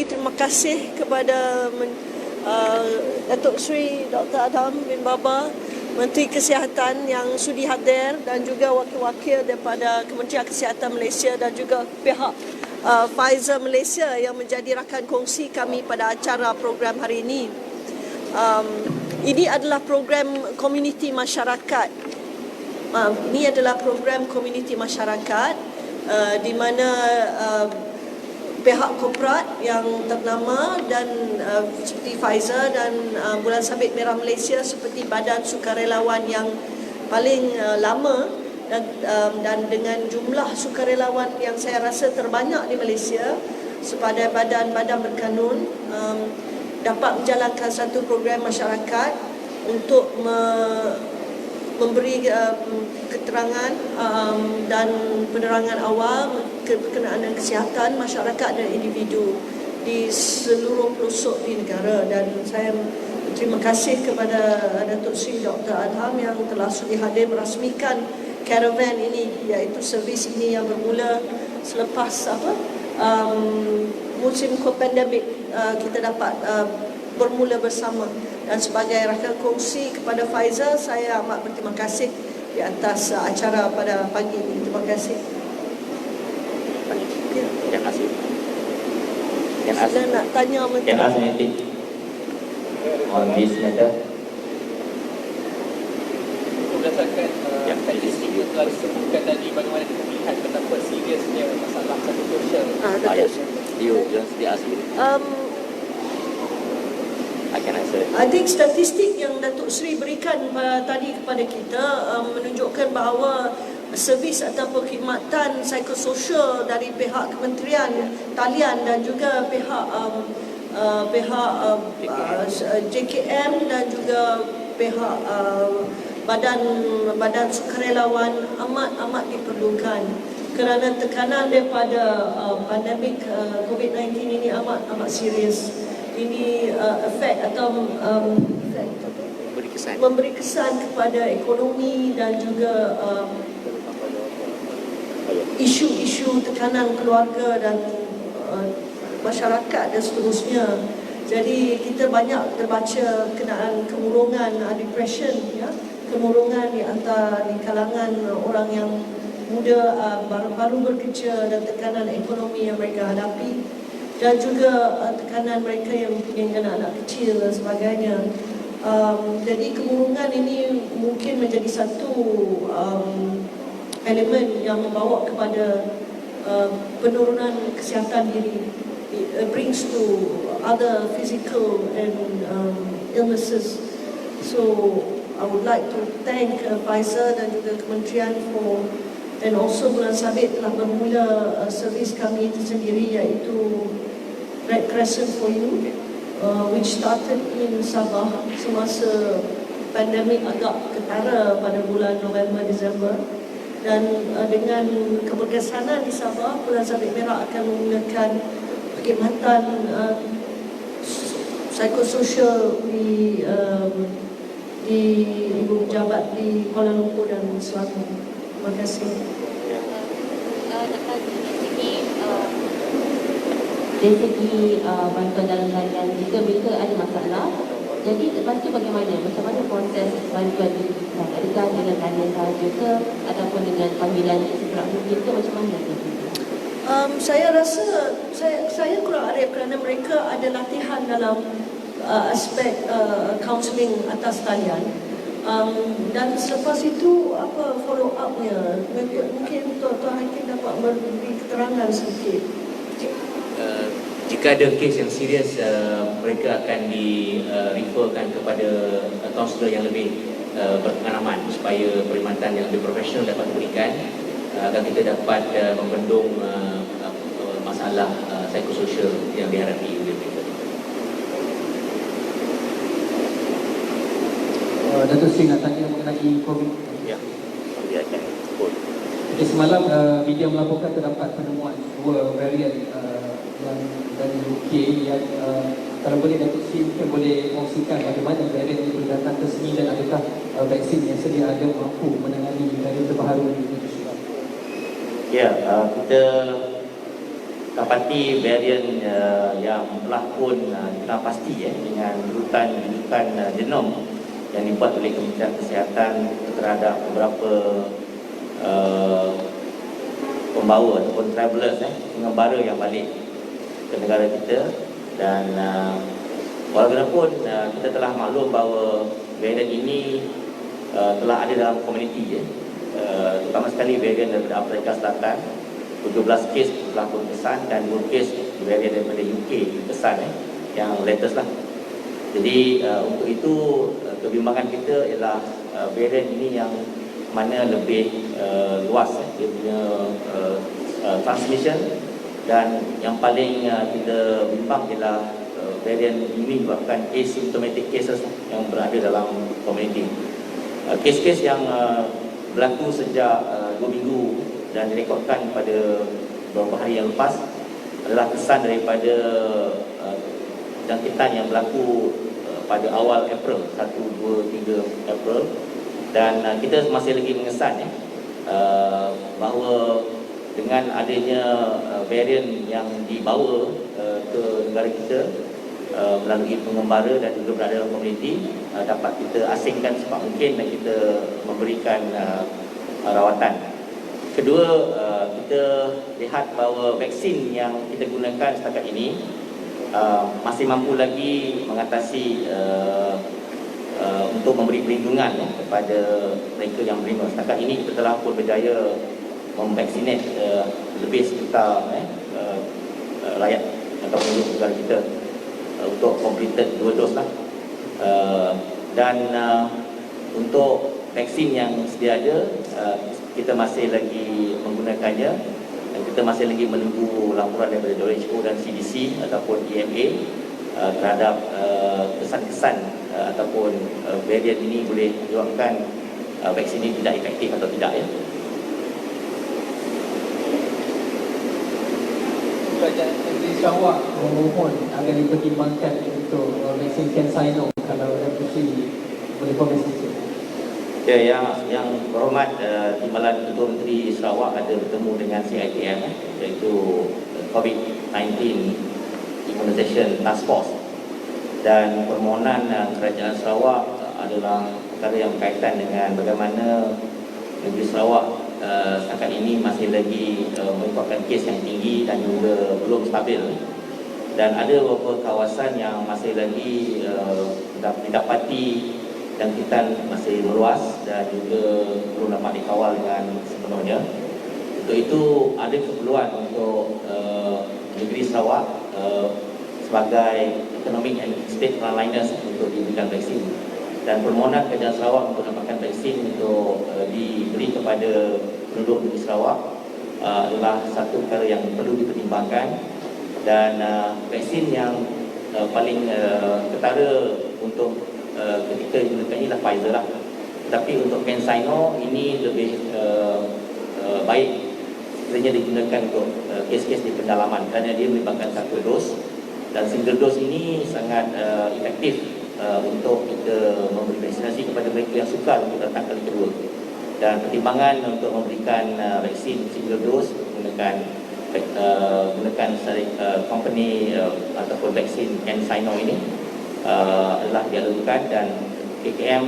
berterima kasih kepada Datuk Seri Dr. Adham bin Baba, Menteri Kesihatan yang sudi hadir, dan juga wakil-wakil daripada Kementerian Kesihatan Malaysia dan juga pihak Pfizer Malaysia yang menjadi rakan kongsi kami pada acara program hari ini. Ini adalah program komuniti masyarakat. Ini adalah program komuniti masyarakat di mana pihak korporat yang ternama dan seperti Pfizer dan Bulan Sabit Merah Malaysia seperti Badan Sukarelawan yang paling lama dan dengan jumlah sukarelawan yang saya rasa terbanyak di Malaysia sepada badan-badan berkanun, dapat menjalankan satu program masyarakat untuk memberi keterangan dan penerangan awal berkenaan dengan kesihatan masyarakat dan individu di seluruh pelosok di negara. Dan saya terima kasih kepada Datuk Seri Dr. Adham yang telah sudi hadir merasmikan caravan ini, iaitu servis ini yang bermula selepas musim pandemik. Kita dapat bermula bersama, dan sebagai rakan kongsi kepada Pfizer, saya amat berterima kasih di atas acara pada pagi ini. Terima kasih. Terima kasih. Saya nak tanya Menteri. Yang nanti on this matter. Berdasarkan statistik yang telah disebutkan tadi, bagaimana kita melihat betapa seriusnya masalah sosial. You just ask me. I can answer. I think statistik yang Datuk Seri berikan tadi kepada kita menunjukkan bahawa servis atau perkhidmatan psikososial dari pihak Kementerian Talian dan juga pihak JKM dan juga pihak badan sukarelawan amat diperlukan, kerana tekanan daripada pandemik COVID-19 ini amat serius. Ini efek atau memberi kesan kepada ekonomi dan juga isu-isu tekanan keluarga dan masyarakat dan seterusnya. Jadi kita banyak terbaca kenaan kemurungan, depression, ya, kemurungan di kalangan orang yang muda, baru bekerja, dan tekanan ekonomi yang mereka hadapi, dan juga tekanan mereka yang mempunyai anak-anak kecil dan sebagainya. Jadi kemurungan ini mungkin menjadi satu elemen yang membawa kepada penurunan kesihatan diri. It brings to other physical and illnesses. So I would like to thank Pfizer dan juga Kementerian dan also Bulan Sabit telah bermula servis kami itu sendiri, iaitu Red Crescent for You, which started in Sabah semasa pandemik agak ketara pada bulan November-Disember, dan dengan keberkesanan di Sabah, Bulan Sabit Merah akan memulakan perkhidmatan psikososial di ibu pejabat di Kuala Lumpur dan Selangor. Terima kasih. Dari segi bantuan dalam talian, jika mereka ada masalah, jadi lepas tu bagaimana? Macam mana proses bantuan diberikan? Adakah dengan talian sahaja ke, ataupun dengan panggilan seberat mungkin ke, macam mana? Saya rasa saya kurang arif kerana mereka ada latihan dalam aspek counselling atas talian, dan selepas itu apa follow up-nya? Mungkin Tuan Hakim dapat memberi keterangan sedikit. Jika ada kes yang serius, mereka akan di-referkan kepada kaunselor yang lebih berpengalaman supaya perkhidmatan yang lebih profesional dapat diberikan agar kita dapat membendung masalah psikososial yang dihadapi oleh mereka. Datuk Seri nak tanya mengenai COVID. Ya, biarkan. Semalam media melaporkan terdapat penemuan dua varian yang dari UK yang kalau boleh Datuk Seri mungkin boleh kongsikan bagaimana varian itu datang ke sini dan adakah vaksin yang sedia ada mampu menangani varian terbaru di Indonesia. Ya, kita dapati varian yang telah pun dikenal pasti dengan rujukan genom yang dibuat oleh Kementerian Kesihatan terhadap beberapa pembawa ataupun travelers, pengembara yang balik ke negara kita. Dan walaupun kita telah maklum bahawa varian ini telah ada dalam komuniti, terutama sekali varian daripada Afrika Selatan, 17 kes telah pun kesan dan 2 kes varian daripada UK kesan yang latest lah. Jadi untuk itu kebimbangan kita ialah varian ini yang mana lebih luas dia punya transmission, dan yang paling kita bimbang ialah varian ini menyebabkan asymptomatic cases yang berada dalam komuniti. Kes-kes yang berlaku sejak 2 minggu dan direkodkan pada beberapa hari yang lepas adalah kesan daripada jangkitan yang berlaku pada awal April, 1, 2, 3 April. Dan kita masih lagi mengesan bahawa dengan adanya varian yang dibawa ke negara kita melalui pengembara dan juga berada dalam komuniti, dapat kita asingkan sebab mungkin dan kita memberikan rawatan. Kedua, kita lihat bahawa vaksin yang kita gunakan setakat ini masih mampu lagi mengatasi untuk memberi perlindungan kepada mereka yang menerima. Setakat ini kita telah pun berjaya memvaksinat lebih sekitar rakyat atau penduduk negara kita untuk completed 2 dos lah. Dan untuk vaksin yang sedia ada, kita masih lagi menggunakannya dan kita masih lagi menunggu laporan daripada WHO dan CDC ataupun EMA terhadap kesan-kesan ataupun varian ini boleh menyebabkan vaksin ini tidak efektif atau tidak Kerajaan Negeri Sarawak memohon agar dipertimbangkan untuk vaksin CanSino kalau refugee boleh komen sikit. Ya, yang berhormat Timbalan Ketua Menteri Sarawak ada bertemu dengan CITM iaitu COVID-19 Immunization Task Force, dan permohonan Kerajaan Sarawak adalah perkara yang berkaitan dengan bagaimana negeri Sarawak setakat ini masih lagi menguatkan kes yang tinggi dan juga belum stabil, dan ada beberapa kawasan yang masih lagi didapati jangkitan masih meluas dan juga belum dapat dikawal dengan sepenuhnya. Untuk itu ada keperluan untuk negeri Sarawak sebagai economic and state frontliners untuk diberikan vaksin, dan permohonan Kerajaan Sarawak untuk dapatkan vaksin untuk diberi kepada penduduk negeri Sarawak adalah satu perkara yang perlu dipertimbangkan. Dan vaksin yang paling ketara untuk ketika digunakan ini adalah Pfizer lah. Tapi untuk CanSino ini lebih baik sebenarnya digunakan untuk kes-kes di pendalaman kerana dia melibatkan 1 dos, dan single dose ini sangat efektif untuk kita memberi vaksinasi kepada mereka yang sukar untuk datang kali kedua. Dan pertimbangan untuk memberikan vaksin single dose menggunakan company ataupun vaksin CanSino ini adalah dilakukan, dan KKM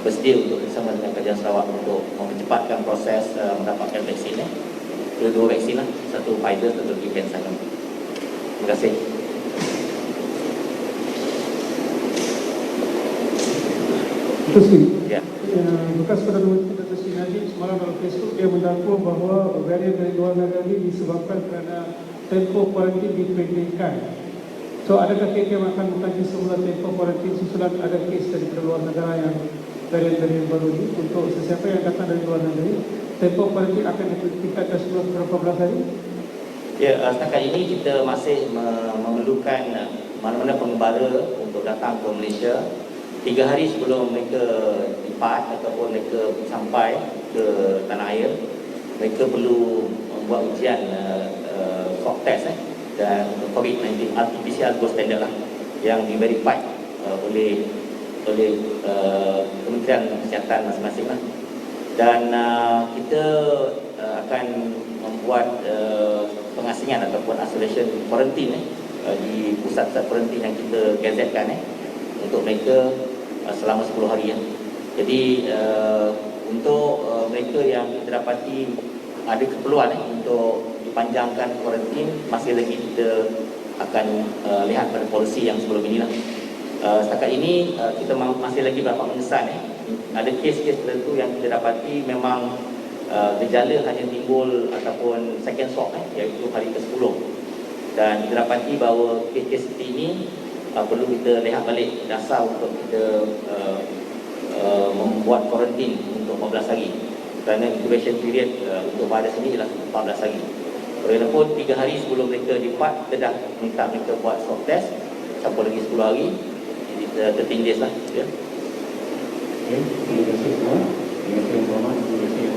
bersedia untuk bersama dengan Kerajaan Sarawak untuk mempercepatkan proses mendapatkan vaksin dua vaksin lah, satu Pfizer, satu CanSino. Terima kasih. Teruskan. Ya. Bekas Perdana Menteri Dr. Sri Najib semalam dalam Facebook dia mendakwa bahawa varian dari luar negara ini disebabkan kerana tempoh kuarantin dipendekkan. So adakah KKM akan mengkaji semula tempoh kuarantin susulan ada kes dari luar negara yang varian-varian baru ini untuk sesiapa yang datang dari luar negara, tempoh kuarantin akan ditingkatkan semula berapa belas hari? Ya, setakat ini kita masih memerlukan mana-mana pengembara untuk datang ke Malaysia 3 hari sebelum mereka depart ataupun mereka sampai ke tanah air. Mereka perlu membuat ujian swab test dan COVID-19 RT-PCR gold standard lah yang di-verified oleh Kementerian Kesihatan masing-masing lah. Dan kita akan membuat pengasingan ataupun isolation quarantine di pusat-pusat quarantine yang kita gazetkan untuk mereka selama 10 hari ya. Jadi untuk mereka yang kita dapati ada keperluan untuk dipanjangkan kuarantin, masih lagi kita akan lihat pada polisi yang sebelum inilah. Setakat ini kita masih lagi berapa mengesan ada kes-kes tertentu yang kita dapati memang gejala hanya timbul ataupun second shock iaitu hari ke-10. Dan kita dapati bahawa kes-kes seperti ini perlu kita lihat balik dasar untuk kita membuat kuarantin untuk 14 hari. Kerana incubation period untuk virus ini ialah 14 hari. Kerana pun 3 hari sebelum mereka depart, kita dah minta mereka buat swab test. Sampai lagi 10 hari, jadi 13 days lah. Ya. Okay, terima kasih semua. Terima kasih Muhammad, terima kasih yang